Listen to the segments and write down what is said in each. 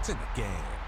It's in the game.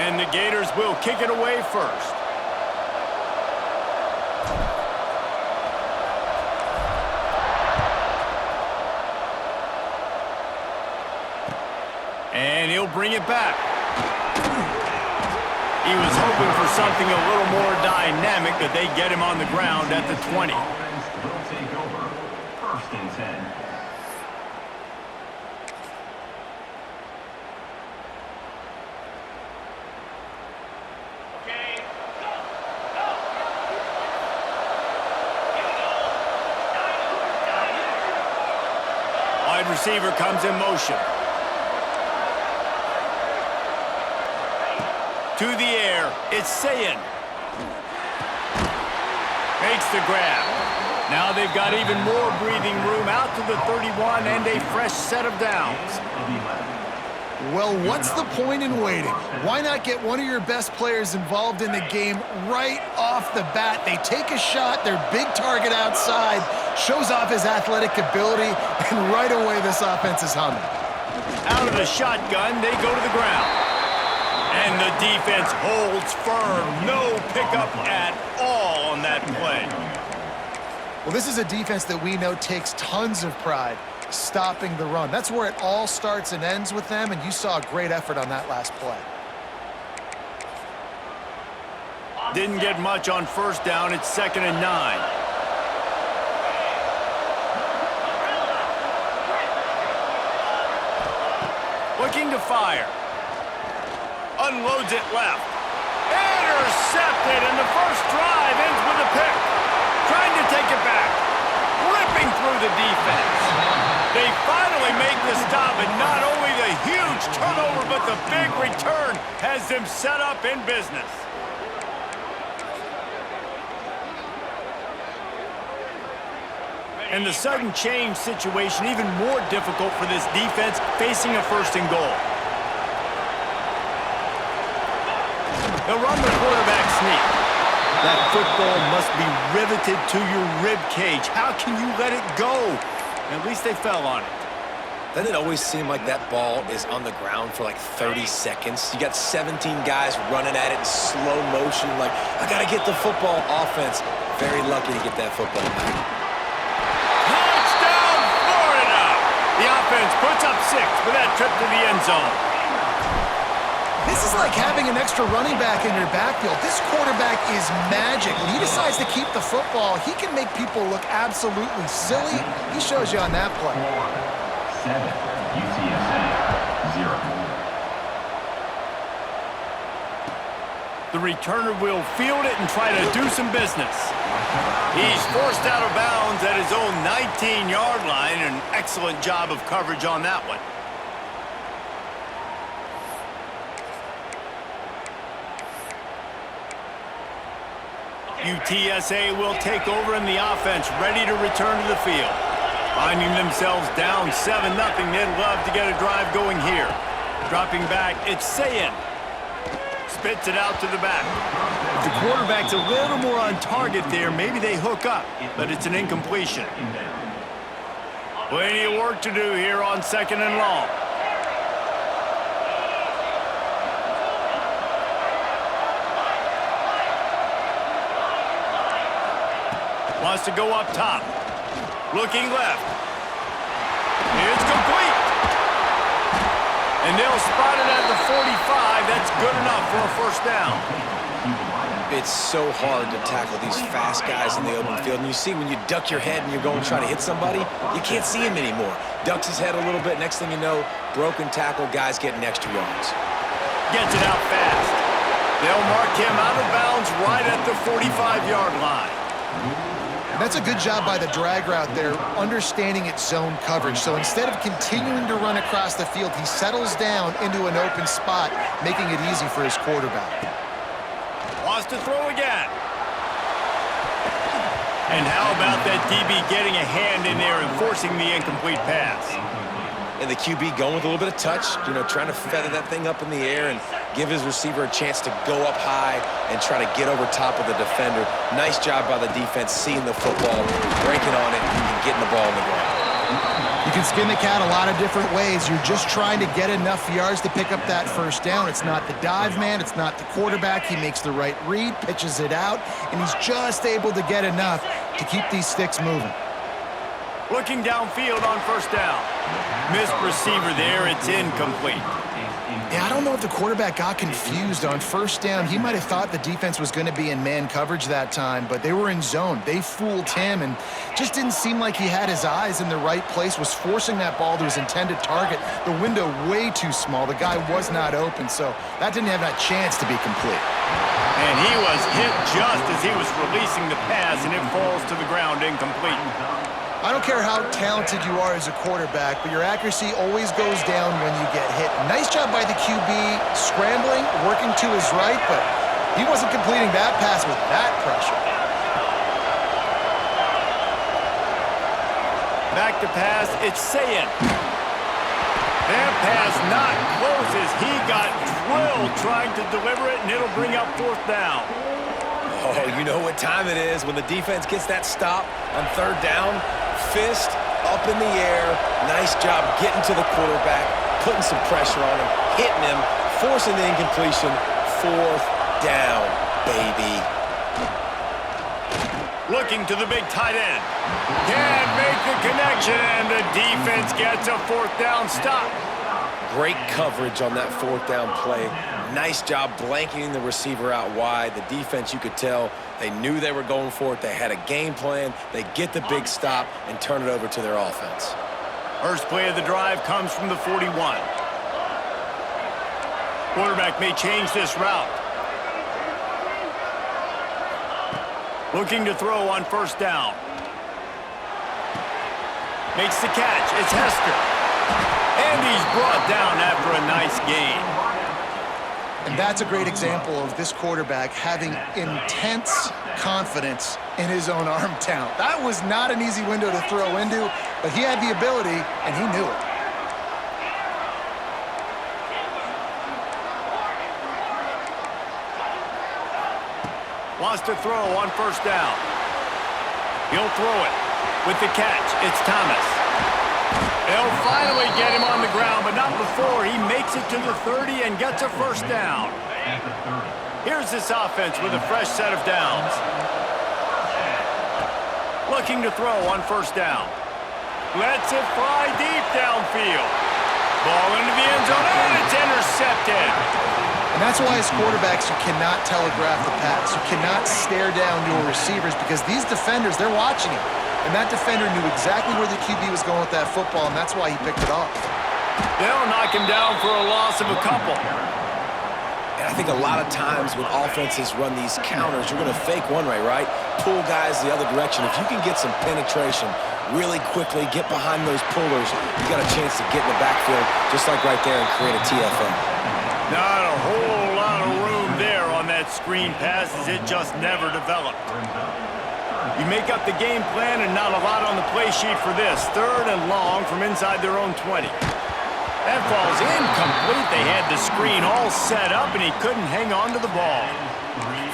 And the Gators will kick it away first. And he'll bring it back. He was hoping for something a little more dynamic, but they get him on the ground at the 20. Will take over. First and 10. Wide receiver comes in motion. To the air, it's Sayin. Makes the grab. Now they've got even more breathing room out to the 31 and a fresh set of downs. Well, what's the point in waiting? Why not get one of your best players involved in the game right off the bat? They take a shot, their big target outside, shows off his athletic ability, and right away this offense is humming. Out of the shotgun, they go to the ground. And the defense holds firm. No pickup at all on that play. Well, this is a defense that we know takes tons of pride stopping the run. That's where it all starts and ends with them, and you saw a great effort on that last play. Didn't get much on first down. It's 2nd and 9. Looking to fire. Unloads it left. Intercepted, and the first drive ends with a pick. Trying to take it back. Ripping through the defense. They finally make the stop, and not only the huge turnover, but the big return has them set up in business. And the sudden change situation even more difficult for this defense facing a 1st and goal. They'll run the quarterback sneak. That football must be riveted to your rib cage. How can you let it go? At least they fell on it. Doesn't it always seem like that ball is on the ground for like 30 seconds? You got 17 guys running at it in slow motion. Like, I got to get the football. Offense, very lucky to get that football back. Touchdown, Florida! The offense puts up 6 for that trip to the end zone. This is like having an extra running back in your backfield. This quarterback is magic. When he decides to keep the football, he can make people look absolutely silly. He shows you on that play. 7, UTSA 0. The returner will field it and try to do some business. He's forced out of bounds at his own 19-yard line. An excellent job of coverage on that one. UTSA will take over in the offense, ready to return to the field. Finding themselves down 7-0, they'd love to get a drive going here. Dropping back, it's Sayin. Spits it out to the back. If the quarterback's a little more on target there, maybe they hook up, but it's an incompletion. Plenty of work to do here on 2nd and long. Wants to go up top. Looking left. It's complete. And they'll spot it at the 45. That's good enough for a 1st down. It's so hard to tackle these fast guys in the open field. And you see when you duck your head and you're going to try to hit somebody, you can't see him anymore. Ducks his head a little bit. Next thing you know, broken tackle, guys getting extra yards. Gets it out fast. They'll mark him out of bounds right at the 45-yard line. And that's a good job by the drag route there, understanding its zone coverage. So instead of continuing to run across the field, he settles down into an open spot, making it easy for his quarterback. Wants to throw again. And how about that DB getting a hand in there and forcing the incomplete pass? And the QB going with a little bit of touch, trying to feather that thing up in the air and give his receiver a chance to go up high and try to get over top of the defender. Nice job by the defense seeing the football, breaking on it, and getting the ball on the ground. You can skin the cat a lot of different ways. You're just trying to get enough yards to pick up that first down. It's not the dive man. It's not the quarterback. He makes the right read, pitches it out, and he's just able to get enough to keep these sticks moving. Looking downfield on first down. Missed receiver there. It's incomplete. Yeah, I don't know if the quarterback got confused on first down. He might have thought the defense was going to be in man coverage that time, but they were in zone. They fooled him and just didn't seem like he had his eyes in the right place, was forcing that ball to his intended target. The window way too small. The guy was not open, so that didn't have that chance to be complete. And he was hit just as he was releasing the pass, and it falls to the ground incomplete. I don't care how talented you are as a quarterback, but your accuracy always goes down when you get hit. Nice job by the QB scrambling, working to his right, but he wasn't completing that pass with that pressure. Back to pass, it's Sayin. That pass not close as he got drilled trying to deliver it, and it'll bring up fourth down. Oh, you know what time it is when the defense gets that stop on third down. Fist up in the air. Nice job getting to the quarterback, putting some pressure on him, hitting him, forcing the incompletion. Fourth down, baby. Looking to the big tight end. Can't make the connection, and the defense gets a fourth down stop. Great coverage on that fourth down play. Nice job blanketing the receiver out wide. The defense, you could tell, they knew they were going for it. They had a game plan. They get the big stop and turn it over to their offense. First play of the drive comes from the 41. Quarterback may change this route. Looking to throw on first down. Makes the catch. It's Hester. And he's brought down after a nice gain. And that's a great example of this quarterback having intense confidence in his own arm talent. That was not an easy window to throw into, but he had the ability, and he knew it. Wants to throw on first down. He'll throw it with the catch. It's Thomas. They'll finally get him on the ground, but not before he makes it to the 30 and gets a first down. Here's this offense with a fresh set of downs. Looking to throw on first down. Lets it fly deep downfield. Ball into the end zone, and it's intercepted. And that's why as quarterbacks, you cannot telegraph the pass. You cannot stare down your receivers because these defenders, they're watching him. And that defender knew exactly where the QB was going with that football, and that's why he picked it off. They'll knock him down for a loss of a couple. And I think a lot of times when offenses run these counters, you're going to fake one way, right? Pull guys the other direction. If you can get some penetration really quickly, get behind those pullers, you got a chance to get in the backfield just like right there and create a TFL. Not a whole lot of room there on that screen pass as it just never developed. You make up the game plan and not a lot on the play sheet for this. Third and long from inside their own 20. That ball's incomplete. They had the screen all set up and he couldn't hang on to the ball.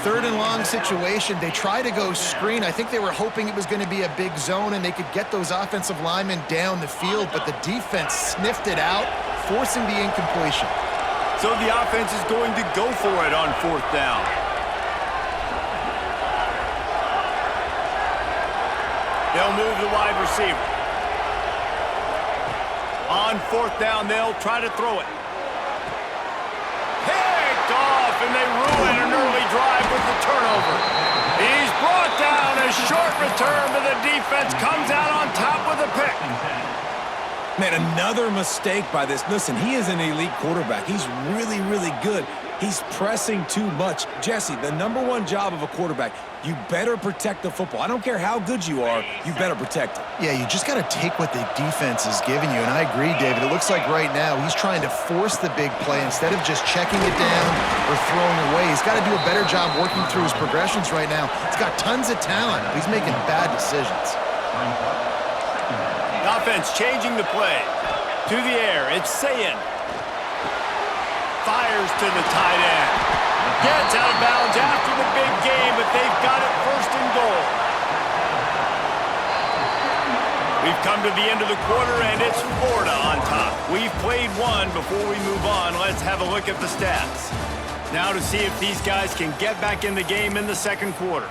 Third and long situation. They try to go screen. I think they were hoping it was going to be a big zone and they could get those offensive linemen down the field, but the defense sniffed it out, forcing the incompletion. So the offense is going to go for it on fourth down. They'll move the wide receiver. On fourth down, they'll try to throw it. Picked off, and they ruin an early drive with the turnover. He's brought down. A short return, but the defense comes out on top with a pick. Man, another mistake by this. Listen, he is an elite quarterback. He's really, really good. He's pressing too much. Jesse, the #1 job of a quarterback, you better protect the football. I don't care how good you are, you better protect it. Yeah, you just got to take what the defense is giving you, and I agree, David. It looks like right now he's trying to force the big play instead of just checking it down or throwing away. He's got to do a better job working through his progressions right now. He's got tons of talent, but he's making bad decisions. The offense changing the play. To the air, it's Sayin. Fires to the tight end. Gets out of bounds after the big game, but they've got it first and goal. We've come to the end of the quarter, and it's Florida on top. We've played one. Before we move on, let's have a look at the stats. Now to see if these guys can get back in the game in the second quarter.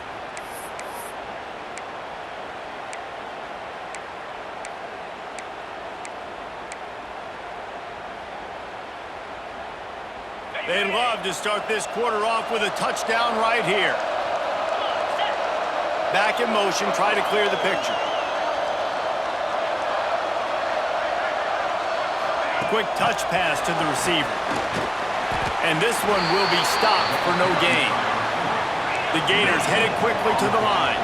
They'd love to start this quarter off with a touchdown right here. Back in motion, try to clear the picture. Quick touch pass to the receiver. And this one will be stopped for no gain. The Gators headed quickly to the line.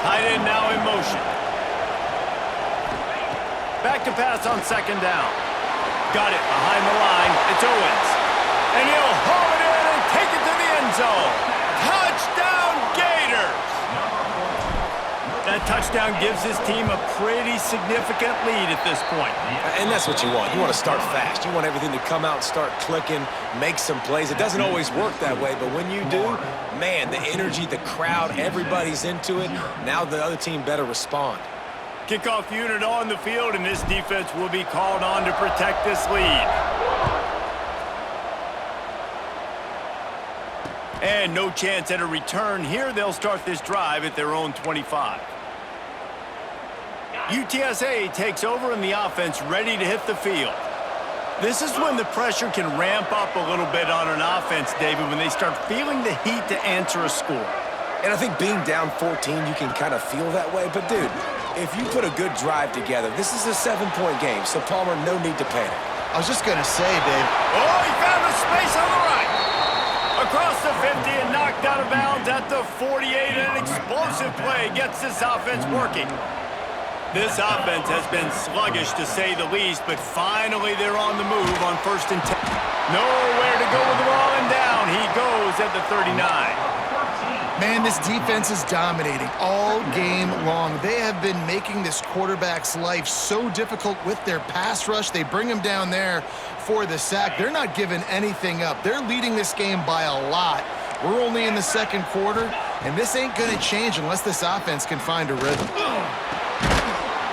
Tight end now in motion. Back to pass on second down. Got it behind the line. It's Owens. And he'll haul it in and take it to the end zone. Touchdown, Gators! That touchdown gives his team a pretty significant lead at this point. And that's what you want. You want to start fast. You want everything to come out and start clicking, make some plays. It doesn't always work that way, but when you do, man, the energy, the crowd, everybody's into it. Now the other team better respond. Kickoff unit on the field, and this defense will be called on to protect this lead. And no chance at a return here. They'll start this drive at their own 25. UTSA takes over and the offense ready to hit the field. This is when the pressure can ramp up a little bit on an offense, David, when they start feeling the heat to answer a score. And I think being down 14, you can kind of feel that way. But, dude, if you put a good drive together, this is a 7-point game, so Palmer, no need to panic. I was just going to say, Dave. Oh, he found a space on the right. Across the 50 and knocked out of bounds at the 48. An explosive play gets this offense working. This offense has been sluggish, to say the least, but finally they're on the move on 1st and 10. Nowhere to go with the ball, and down he goes at the 39. Man, this defense is dominating all game long. They have been making this quarterback's life so difficult with their pass rush. They bring him down there for the sack. They're not giving anything up. They're leading this game by a lot. We're only in the second quarter, and this ain't going to change unless this offense can find a rhythm.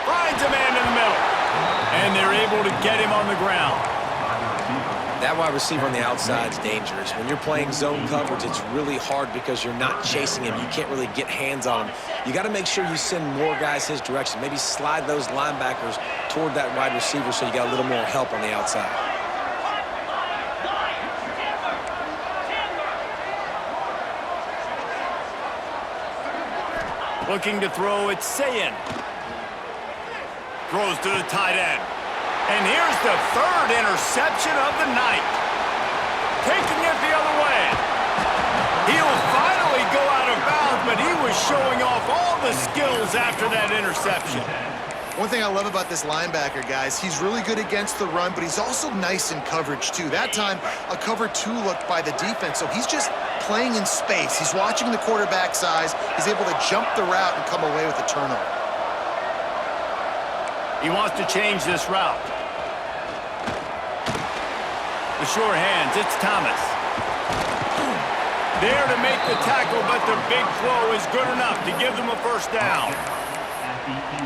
Finds a man in the middle, and they're able to get him on the ground. That wide receiver on the outside is dangerous. When you're playing zone coverage, it's really hard because you're not chasing him. You can't really get hands on him. You got to make sure you send more guys his direction. Maybe slide those linebackers toward that wide receiver so you got a little more help on the outside. Looking to throw, it's Sayin. Throws to the tight end. And here's the third interception of the night. Taking it the other way. He'll finally go out of bounds, but he was showing off all the skills after that interception. One thing I love about this linebacker, guys, he's really good against the run, but he's also nice in coverage, too. That time, a cover 2 look by the defense, so he's just playing in space. He's watching the quarterback's eyes. He's able to jump the route and come away with a turnover. He wants to change this route. The sure hands, it's Thomas. There to make the tackle, but the big throw is good enough to give them a first down.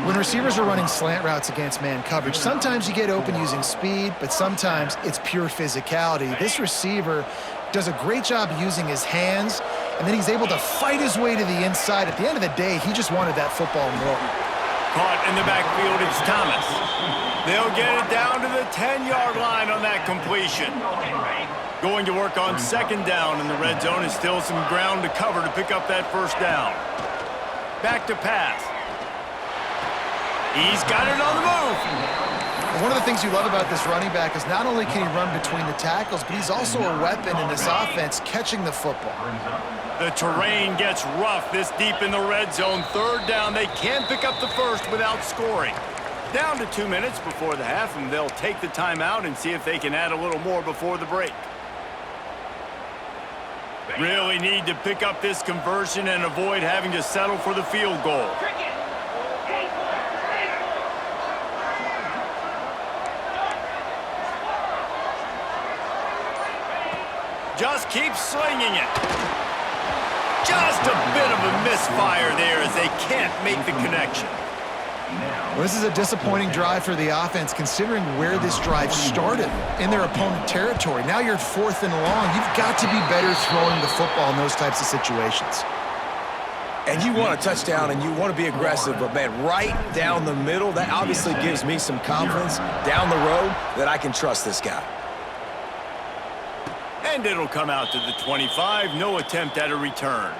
When receivers are running slant routes against man coverage, sometimes you get open using speed, but sometimes it's pure physicality. This receiver does a great job using his hands, and then he's able to fight his way to the inside. At the end of the day, he just wanted that football more. Caught in the backfield, it's Thomas. They'll get it down to the 10-yard line on that completion. Going to work on second down in the red zone, and still some ground to cover to pick up that first down. Back to pass. He's got it on the move. And one of the things you love about this running back is not only can he run between the tackles, but he's also a weapon in this offense catching the football. The terrain gets rough this deep in the red zone. Third down, they can pick up the first without scoring. Down to 2 minutes before the half, and they'll take the timeout and see if they can add a little more before the break. Really need to pick up this conversion and avoid having to settle for the field goal. Just keep slinging it. Just a bit of a misfire there as they can't make the connection. Well, this is a disappointing drive for the offense considering where this drive started in their opponent territory. Now you're 4th and long. You've got to be better throwing the football in those types of situations. And you want a touchdown and you want to be aggressive, but man, right down the middle, that obviously gives me some confidence down the road that I can trust this guy. And it'll come out to the 25. No attempt at a return.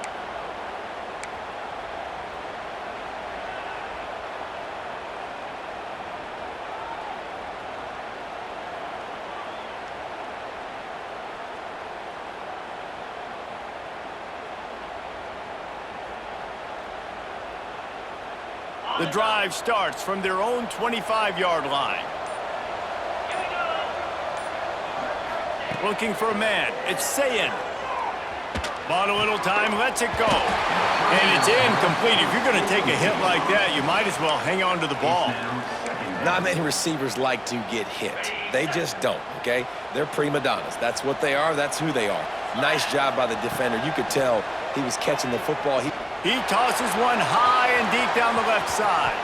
The drive starts from their own 25-yard line. Looking for a man. It's Sayin. Bought a little time, lets it go. And it's incomplete. If you're going to take a hit like that, you might as well hang on to the ball. Not many receivers like to get hit. They just don't, okay? They're prima donnas. That's what they are. That's who they are. Nice job by the defender. You could tell he was catching the football. He tosses one high and deep down the left side.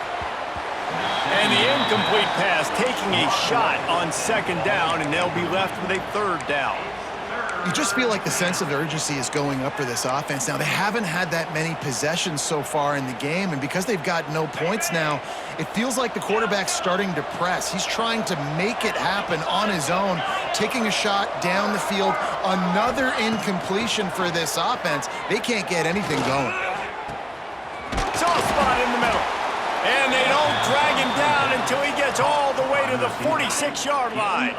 And the incomplete pass taking a shot on second down, and they'll be left with a third down. You just feel like the sense of urgency is going up for this offense. Now, they haven't had that many possessions so far in the game, and because they've got no points now, it feels like the quarterback's starting to press. He's trying to make it happen on his own, taking a shot down the field. Another incompletion for this offense. They can't get anything going. Soft spot in the middle. And they don't drag him down until he gets all the way to the 46-yard line.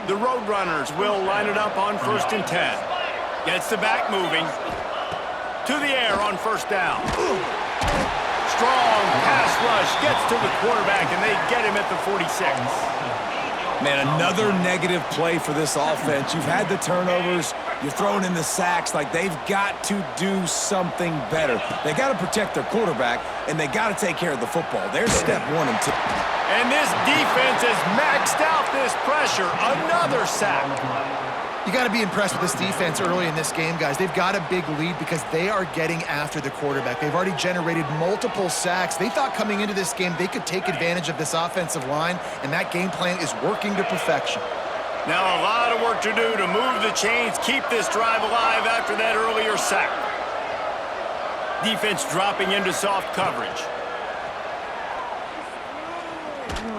The Roadrunners will line it up on 1st and 10. Gets the back moving. To the air on first down. Strong pass rush gets to the quarterback, and they get him at the 46. Man, another negative play for this offense. You've had the turnovers. You're throwing in the sacks. Like, they've got to do something better. They got to protect their quarterback, and they got to take care of the football. There's step 1 and 2. And this defense has maxed out this pressure. Another sack. You got to be impressed with this defense early in this game, guys. They've got a big lead because they are getting after the quarterback. They've already generated multiple sacks. They thought coming into this game they could take advantage of this offensive line, and that game plan is working to perfection. Now a lot of work to do to move the chains, keep this drive alive after that earlier sack. Defense dropping into soft coverage.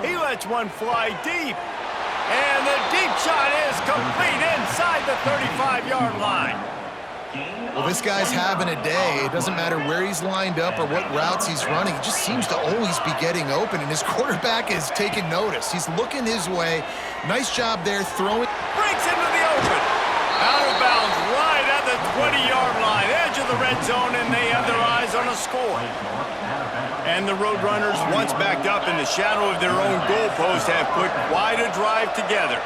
He lets one fly deep. And the deep shot is complete inside the 35-yard line. Well, this guy's having a day. It doesn't matter where he's lined up or what routes he's running. He just seems to always be getting open, and his quarterback is taking notice. He's looking his way. Nice job there throwing. Breaks into the open. Out of bounds right at the 20-yard line. Edge of the red zone, and they have their eyes on a score. And the Roadrunners, once backed up in the shadow of their own goalpost, have put quite a drive together.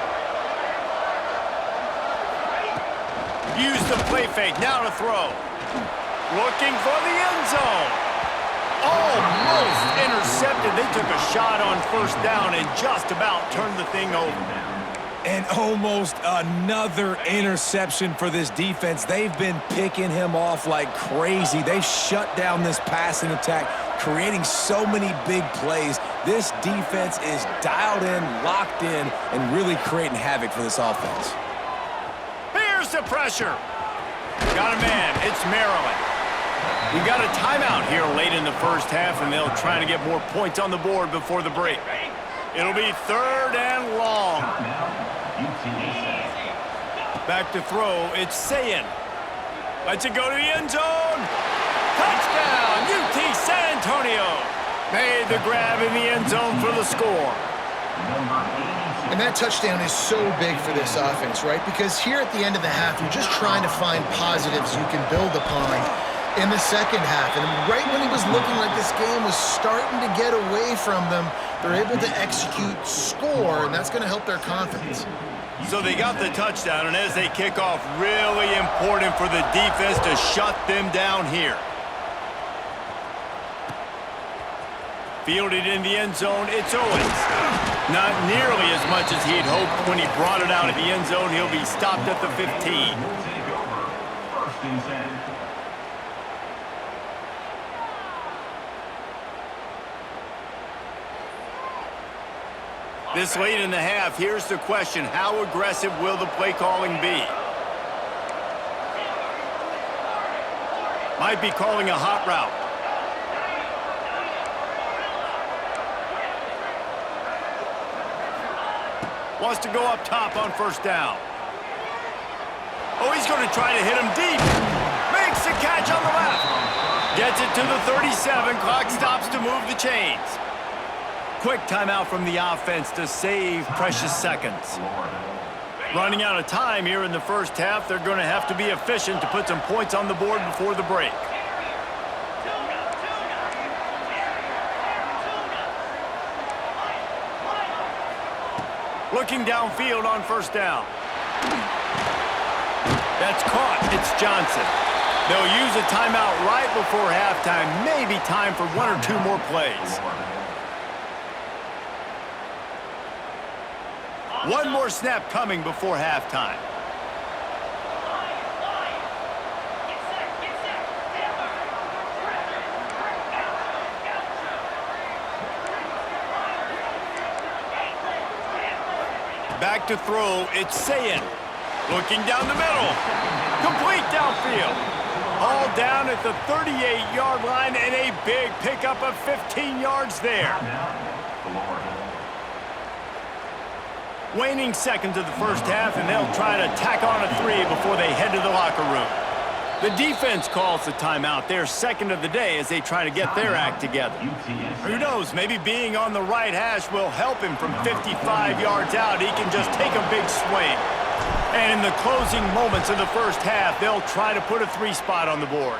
Use the play fake, now to throw. Looking for the end zone. Almost intercepted. They took a shot on first down and just about turned the thing over. And almost another interception for this defense. They've been picking him off like crazy. They've shut down this passing attack, creating so many big plays. This defense is dialed in, locked in, and really creating havoc for this offense. Here's the pressure. Got a man. It's Maryland. We got a timeout here late in the first half, and they'll try to get more points on the board before the break. It'll be 3rd and long. Back to throw, it's Sayin. Lets it go to the end zone. Touchdown, UT San Antonio. Made the grab in the end zone for the score. And that touchdown is so big for this offense, right? Because here at the end of the half, you're just trying to find positives you can build upon in the second half. And right when it was looking like this game was starting to get away from them, they're able to execute, score, and that's going to help their confidence. So they got the touchdown, and as they kick off, really important for the defense to shut them down here. Fielded in the end zone, it's Owens. Not nearly as much as he'd hoped when he brought it out of the end zone. He'll be stopped at the 15. Take over. First and 10. This late in the half, here's the question. How aggressive will the play calling be? Might be calling a hot route. Wants to go up top on first down. Oh, he's going to try to hit him deep. Makes the catch on the left. Gets it to the 37. Clock stops to move the chains. Quick timeout from the offense to save precious seconds. Running out of time here in the first half. They're going to have to be efficient to put some points on the board before the break. Looking downfield on first down. That's caught. It's Johnson. They'll use a timeout right before halftime. Maybe time for one or two more plays. One more snap coming before halftime. Back to throw, it's Sayin. Looking down the middle. Complete downfield. All down at the 38-yard line and a big pickup of 15 yards there. Waning seconds of the first half, and they'll try to tack on a 3 before they head to the locker room. The defense calls the timeout. Their second of the day as they try to get their act together. Who knows, maybe being on the right hash will help him from 55 yards out. He can just take a big swing. And in the closing moments of the first half, they'll try to put a 3 spot on the board.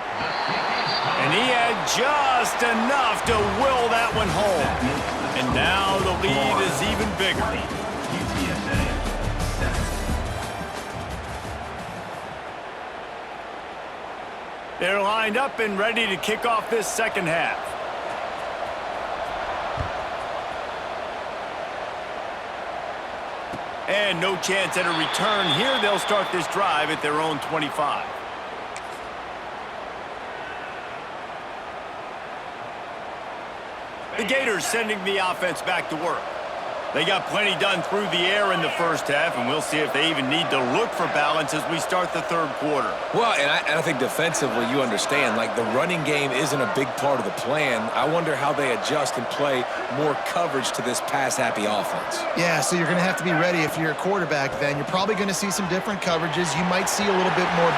And he had just enough to will that one home. And now the lead is even bigger. They're lined up and ready to kick off this second half. And no chance at a return here. They'll start this drive at their own 25. The Gators sending the offense back to work. They got plenty done through the air in the first half, and we'll see if they even need to look for balance as we start the third quarter. Well, and I think defensively, you understand, like the running game isn't a big part of the plan. I wonder how they adjust and play more coverage to this pass-happy offense. Yeah, so you're going to have to be ready if you're a quarterback then. You're probably going to see some different coverages. You might see a little bit more.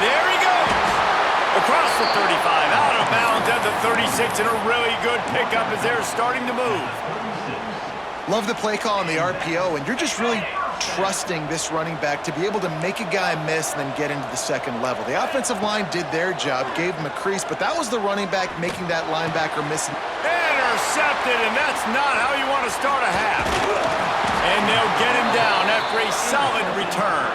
There he goes! Across the 35, out of bounds at the 36, and a really good pickup as they're starting to move. Love the play call on the RPO, and you're just really trusting this running back to be able to make a guy miss and then get into the second level. The offensive line did their job, gave him a crease, but that was the running back making that linebacker miss. Intercepted, and that's not how you want to start a half. And they'll get him down after a solid return.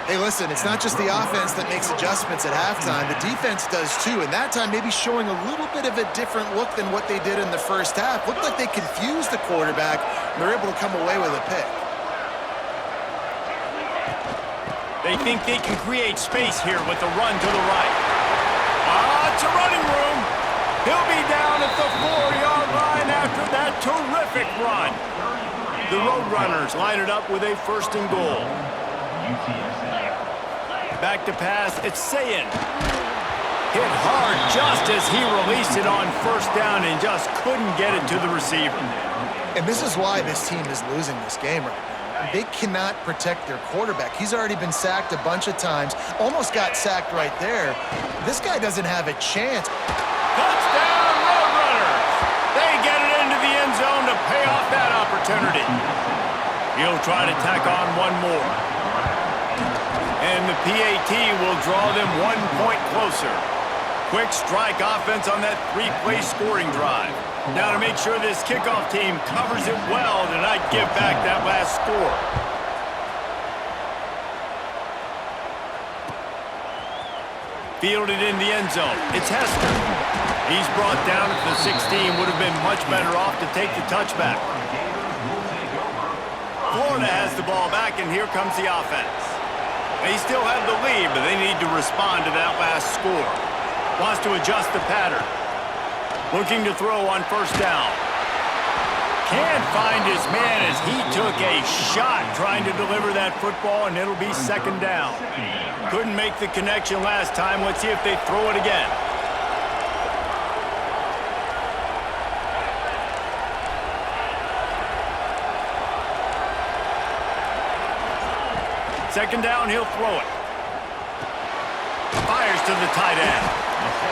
Hey, listen, it's not just the offense that makes adjustments at halftime. The defense does too, and that time maybe showing a little bit of a different look than what they did in the first half. Looked like they confused the quarterback, and they're able to come away with a pick. They think they can create space here with the run to the right. It's a running room. He'll be down at the 4-yard line after that terrific run. The Roadrunners line it up with a 1st and goal. Back to pass, it's Sayin. Hit hard just as he released it on first down and just couldn't get it to the receiver. And this is why this team is losing this game right now. They cannot protect their quarterback. He's already been sacked a bunch of times, almost got sacked right there. This guy doesn't have a chance. Touchdown, Roadrunners! They get it into the end zone to pay off that opportunity. He'll try to tack on one more. And the PAT will draw them 1 point closer. Quick strike offense on that 3-play scoring drive. Now to make sure this kickoff team covers it well to not give back that last score. Fielded in the end zone. It's Hester. He's brought down at the 16. Would have been much better off to take the touchback. Florida has the ball back, and here comes the offense. They still have the lead, but they need to respond to that last score. Wants to adjust the pattern. Looking to throw on first down. Can't find his man as he took a shot trying to deliver that football, and it'll be second down. Couldn't make the connection last time. Let's see if they throw it again. Second down, he'll throw it. Fires to the tight end.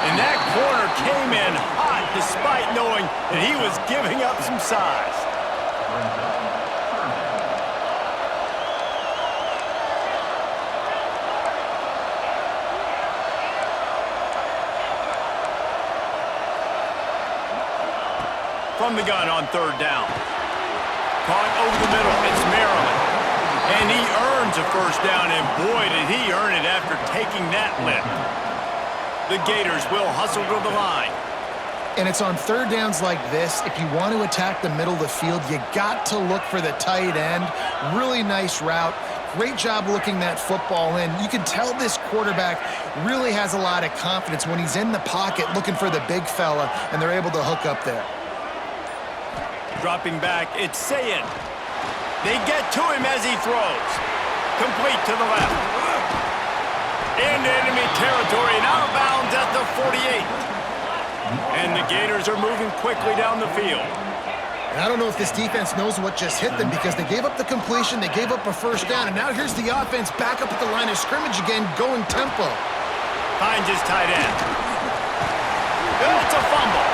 And that corner came in hot despite knowing that he was giving up some size. From the gun on third down. Caught over the middle. It's Maryland. And he earns a first down, and boy, did he earn it after taking that lift. The Gators will hustle to the line. And it's on third downs like this, if you want to attack the middle of the field, you got to look for the tight end. Really nice route. Great job looking that football in. You can tell this quarterback really has a lot of confidence when he's in the pocket looking for the big fella, and they're able to hook up there. Dropping back, it's Sayin. They get to him as he throws. Complete to the left. Into enemy territory and out of bounds at the 48. And the Gators are moving quickly down the field. And I don't know if this defense knows what just hit them because they gave up the completion, they gave up a first down, and now here's the offense back up at the line of scrimmage again, going tempo. Finds his tight end. It's a fumble.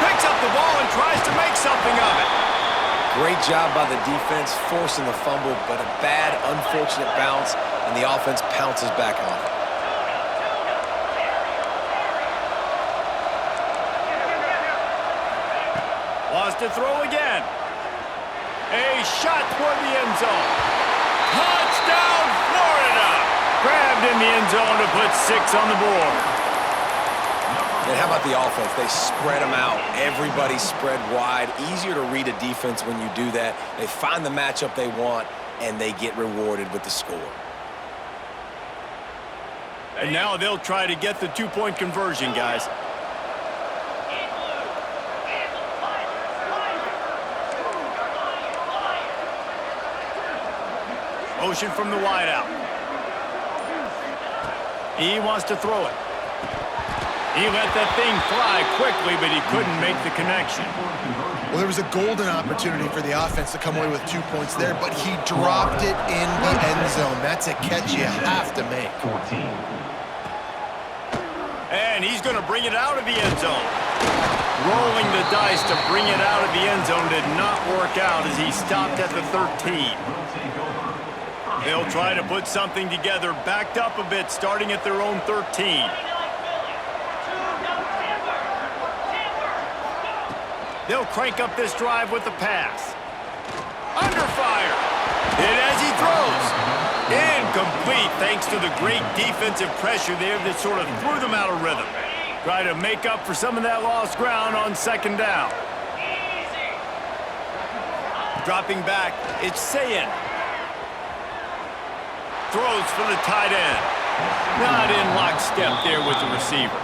Picks up the ball and tries to make something of it. Great job by the defense forcing the fumble, but a bad, unfortunate bounce, and the offense pounces back on it. Wants to throw again. A shot toward the end zone. Touchdown, Florida! Grabbed in the end zone to put 6 on the board. And how about the offense? They spread them out. Everybody spread wide. Easier to read a defense when you do that. They find the matchup they want, and they get rewarded with the score. And now they'll try to get the 2-point conversion, guys. Motion from the wideout. He wants to throw it. He let that thing fly quickly, but he couldn't make the connection. Well, there was a golden opportunity for the offense to come away with 2 points there, but he dropped it in the end zone. That's a catch you have to make. And he's going to bring it out of the end zone. Rolling the dice to bring it out of the end zone did not work out as he stopped at the 13. They'll try to put something together, backed up a bit, starting at their own 13. They'll crank up this drive with the pass. Under fire. Hit as he throws. Incomplete thanks to the great defensive pressure there that sort of threw them out of rhythm. Try to make up for some of that lost ground on second down. Dropping back, it's Sayin. Throws for the tight end. Not in lockstep there with the receiver.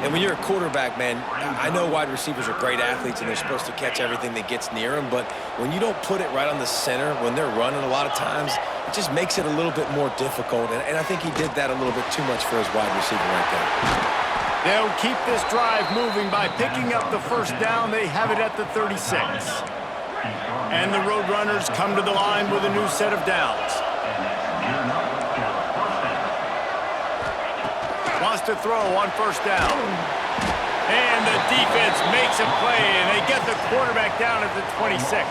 And when you're a quarterback, man, I know wide receivers are great athletes and they're supposed to catch everything that gets near them, but when you don't put it right on the center, when they're running a lot of times, it just makes it a little bit more difficult. And I think he did that a little bit too much for his wide receiver right there. They'll keep this drive moving by picking up the first down. They have it at the 36. And the Roadrunners come to the line with a new set of downs. Wants to throw on first down. And the defense makes a play, and they get the quarterback down at the 26.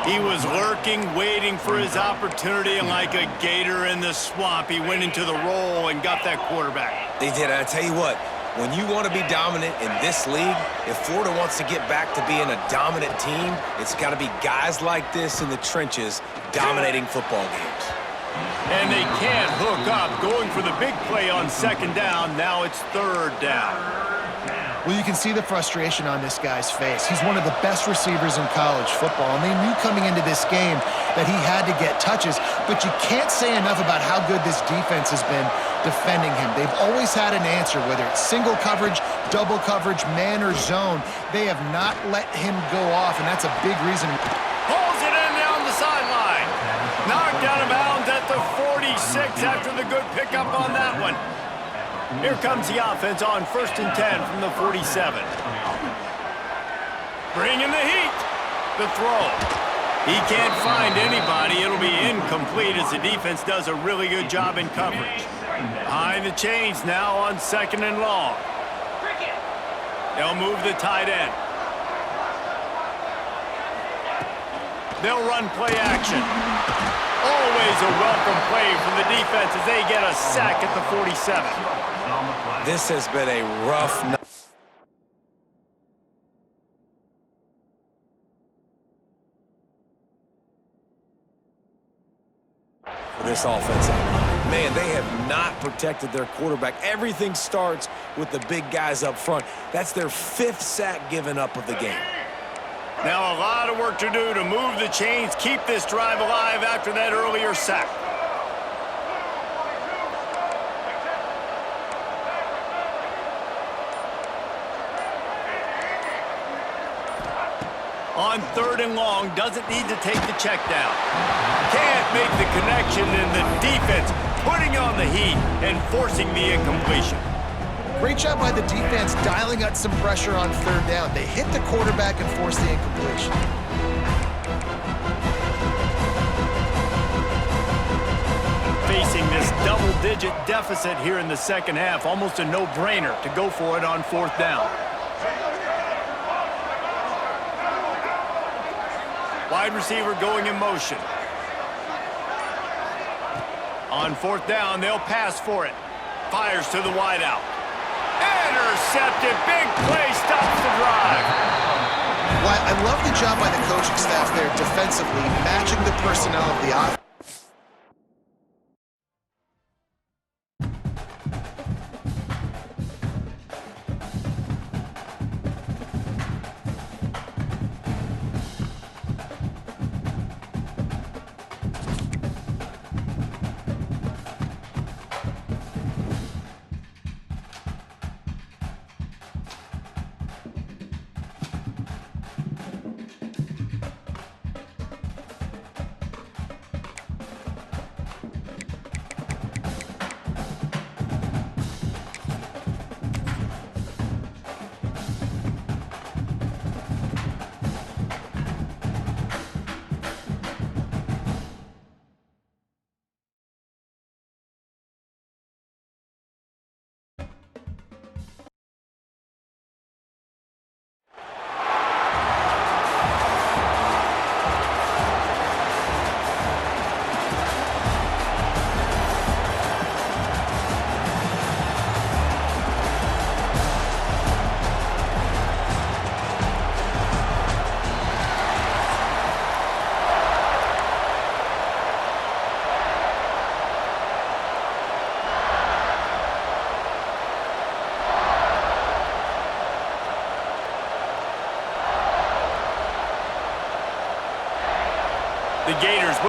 He was lurking, waiting for his opportunity, and like a gator in the swamp, he went into the roll and got that quarterback. They did. I tell you what, when you want to be dominant in this league, if Florida wants to get back to being a dominant team, it's got to be guys like this in the trenches dominating football games. And they can't hook up, going for the big play on second down. Now it's third down. Well, you can see the frustration on this guy's face. He's one of the best receivers in college football, and they knew coming into this game that he had to get touches, but you can't say enough about how good this defense has been defending him. They've always had an answer, whether it's single coverage, double coverage, man or zone. They have not let him go off, and that's a big reason. Pulls it in down the sideline. Knocked out of bounds at the 46 after the good pickup on that one. Here comes the offense on 1st and 10 from the 47. Bringing the heat. The throw. He can't find anybody. It'll be incomplete as the defense does a really good job in coverage. Behind the chains now on 2nd and long. They'll move the tight end. They'll run play action. Always a welcome play from the defense as they get a sack at the 47. This has been a rough night for this offensive line. Man, they have not protected their quarterback. Everything starts with the big guys up front. That's their 5th sack given up of the game. Now a lot of work to do to move the chains, keep this drive alive after that earlier sack. On 3rd and long, doesn't need to take the check down. Can't make the connection, and the defense putting on the heat and forcing the incompletion. Great job by the defense dialing up some pressure on 3rd down. They hit the quarterback and forced the incompletion. Facing this double-digit deficit here in the second half, almost a no-brainer to go for it on 4th down. Wide receiver going in motion. On 4th down, they'll pass for it. Fires to the wideout. Intercepted. Big play stops the drive. Well, I love the job by the coaching staff there defensively, matching the personnel of the offense. The Gators